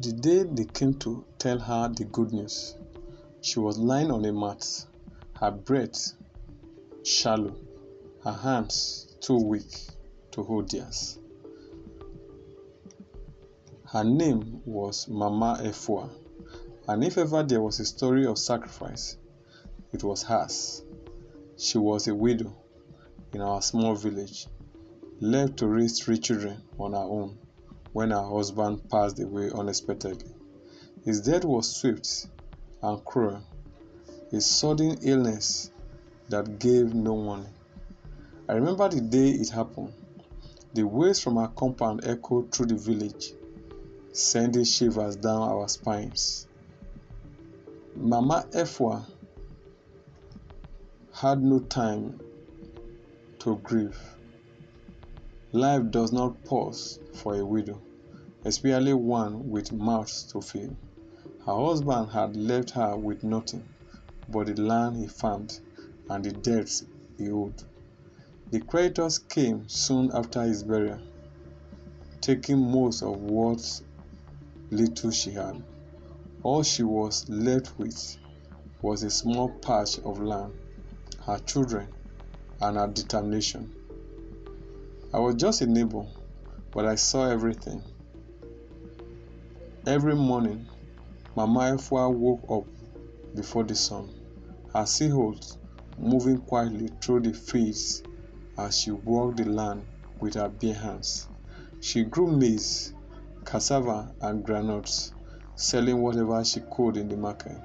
The day they came to tell her the good news, she was lying on a mat, her breath shallow, her hands too weak to hold theirs. Her name was Mama Efua, and if ever there was a story of sacrifice, it was hers. She was a widow in our small village, left to raise 3 children on her own when her husband passed away unexpectedly. His death was swift and cruel, a sudden illness that gave no warning. I remember the day it happened. The waves from our compound echoed through the village, sending shivers down our spines. Mama Efwa had no time to grieve. Life does not pause for a widow, especially one with mouths to fill. Her husband had left her with nothing but the land he farmed and the debts he owed. The creditors came soon after his burial, taking most of what little she had. All she was left with was a small patch of land, her children, and her determination. I was just a neighbor, but I saw everything. Every morning, Mama Efua woke up before the sun, her silhouette moving quietly through the fields as she walked the land with her bare hands. She grew maize, cassava, and groundnuts, selling whatever she could in the market.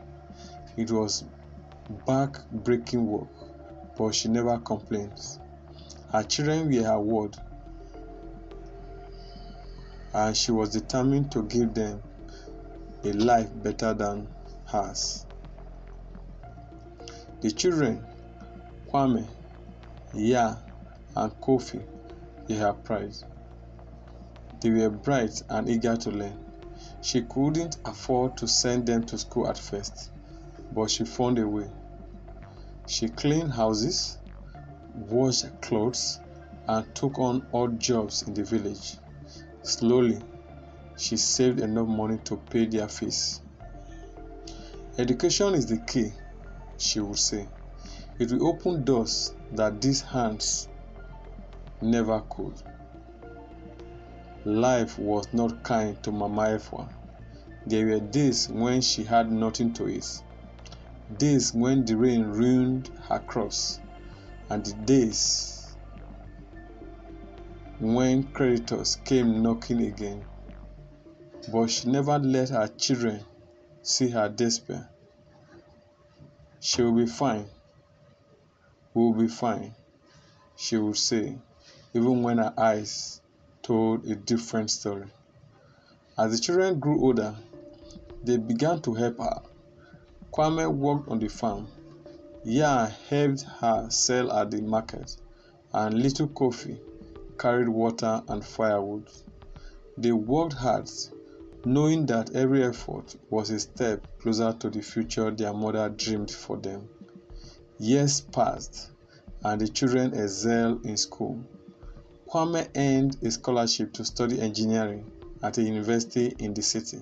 It was back-breaking work, but she never complained. Her children were her word, and she was determined to give them a life better than hers. The children, Kwame, Ya, and Kofi, were her pride. They were bright and eager to learn. She couldn't afford to send them to school at first, but she found a way. She cleaned houses, washed clothes, and took on odd jobs in the village. Slowly, she saved enough money to pay their fees. Education is the key, she would say. It will open doors that these hands never could. Life was not kind to Mama Efwa. There were days when she had nothing to eat, days when the rain ruined her crops, and the days when creditors came knocking again. But she never let her children see her despair. She will be fine. We will be fine, she would say, even when her eyes told a different story. As the children grew older, they began to help her. Kwame worked on the farm. Ya helped her sell at the market, and little Kofi carried water and firewood. They worked hard, knowing that every effort was a step closer to the future their mother dreamed for them. Years passed, and the children excelled in school. Kwame earned a scholarship to study engineering at a university in the city.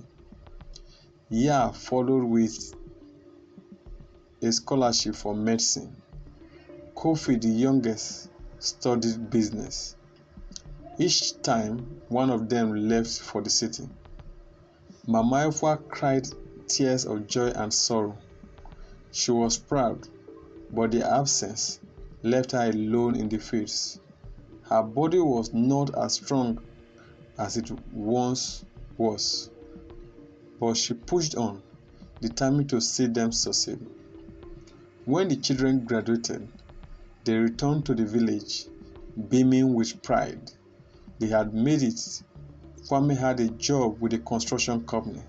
Ya followed with a scholarship for medicine. Kofi, the youngest, studied business. Each time one of them left for the city, Mama Efua cried tears of joy and sorrow. She was proud, but their absence left her alone in the fields. Her body was not as strong as it once was, but she pushed on, determined to see them succeed. When the children graduated, they returned to the village, beaming with pride. They had made it. Kwame had a job with a construction company.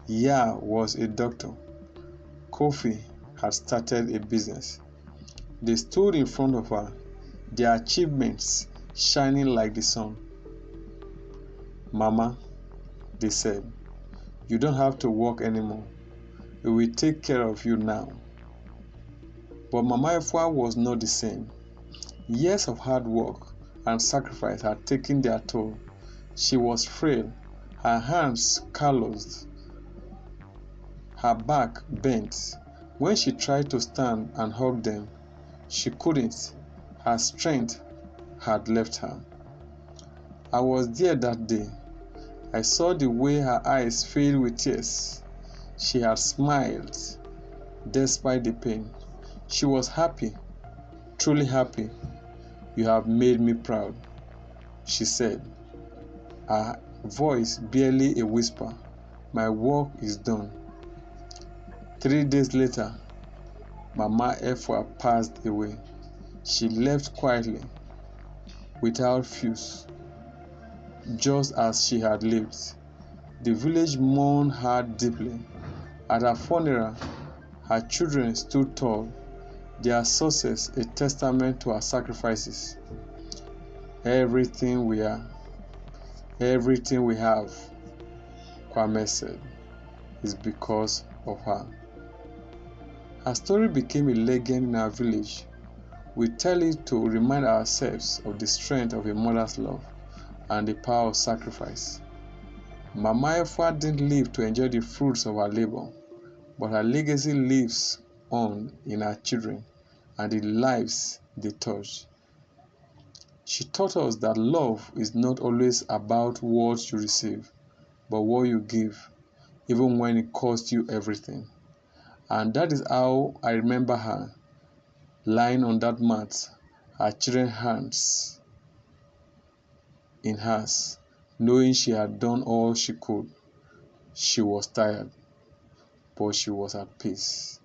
Ya was a doctor. Kofi had started a business. They stood in front of her, their achievements shining like the sun. Mama, they said, you don't have to work anymore. We will take care of you now. But Mama Efua was not the same. Years of hard work and sacrifice had taken their toll. She was frail, her hands calloused, her back bent. When she tried to stand and hug them, she couldn't. Her strength had left her. I was there that day. I saw the way her eyes filled with tears. She had smiled despite the pain. She was happy, truly happy. "You have made me proud," she said, her voice barely a whisper. "My work is done." 3 days later, Mama Efua passed away. She left quietly, without fuss, just as she had lived. The village mourned her deeply. At her funeral, her children stood tall, their success a testament to her sacrifices. "Everything we are, everything we have," Kwame said, "is because of her." Her story became a legend in our village. We tell it to remind ourselves of the strength of a mother's love and the power of sacrifice. Mama Efua didn't live to enjoy the fruits of her labor, but her legacy lives on in her children and the lives they touch. She taught us that love is not always about what you receive, but what you give, even when it costs you everything. And that is how I remember her, lying on that mat, her children's hands in hers, knowing she had done all she could. She was tired, but she was at peace.